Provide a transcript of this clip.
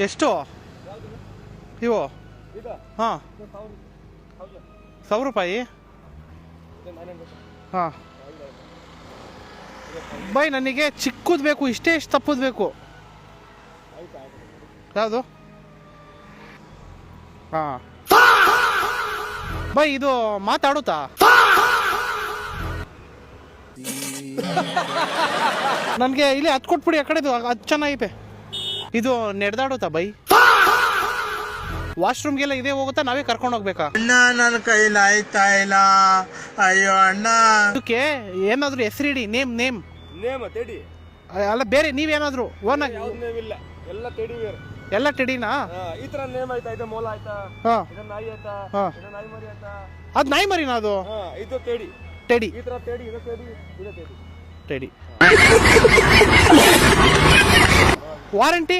ಎಷ್ಟು ಇವು? ಹಾಂ, 1000 ರೂಪಾಯಿ. ಹಾಂ ಬೈ, ನನಗೆ ಚಿಕ್ಕದು ಬೇಕು. ಇಷ್ಟೇ ಎಷ್ಟು ತಪ್ಪದು ಬೇಕು? ಯಾವುದು? ಹಾಂ ಬೈ, ಇದು ಮಾತಾಡುತ್ತಾ? ನನಗೆ ಇಲ್ಲಿ ಹತ್ತು ಕೊಟ್ಬಿಡಿ. ಆ ಕಡೆದು ಅದು ಚೆನ್ನಾಗೈತೆ. ಇದು ನಡೆದಾಡುತ್ತಾ ಬೈ? ವಾಶ್ರೂಮ್ಗೆಲ್ಲ ಇದೇ ಹೋಗುತ್ತಾ? ನಾವೇ ಕರ್ಕೊಂಡು ಹೋಗ್ಬೇಕಾ? ಅಣ್ಣ, ನನ್ನ ಕೈಲಿ ಆಯ್ತಾ ಇಲ್ಲ. ಅಯ್ಯೋ ಅಣ್ಣ. ಅದಕ್ಕೆ ಏನಾದ್ರು ಹೆಸರಿಡಿ. ನೇಮ್ ನೇಮ್ ನೇಮ್ ತೆಡಿ ಅಲ್ಲ, ಬೇರೆ ನೀವೇನಾದ್ರು ಓನ್ ಆಗಿ. ಯಾವ್ದು ನೇಮ್ ಇಲ್ಲ, ಎಲ್ಲ ತೆಡಿ ಬೇರೆ. ಎಲ್ಲ ಟೆಡಿನಾ? ಈ ತರ ನೇಮ್ ಆಯ್ತಾ? ಇದು ಮೊಲ ಆಯ್ತಾ? ಹಾಂ, ಇದು ನಾಯಿ ಆಯ್ತಾ? ಹಾಂ. ಇದು ನಾಯಿ ಮರಿ ಆಯ್ತಾ? ಅದು ನಾಯಿ ಮರಿನಾ? ಅದು ಇದು ತೆಡಿ. ಟೆಡಿ. ಈ ತರ ತೆಡಿ, ಇದು ತೆಡಿ, ಇದು ತೆಡಿ. ಟೆಡಿ. ವಾರಂಟಿ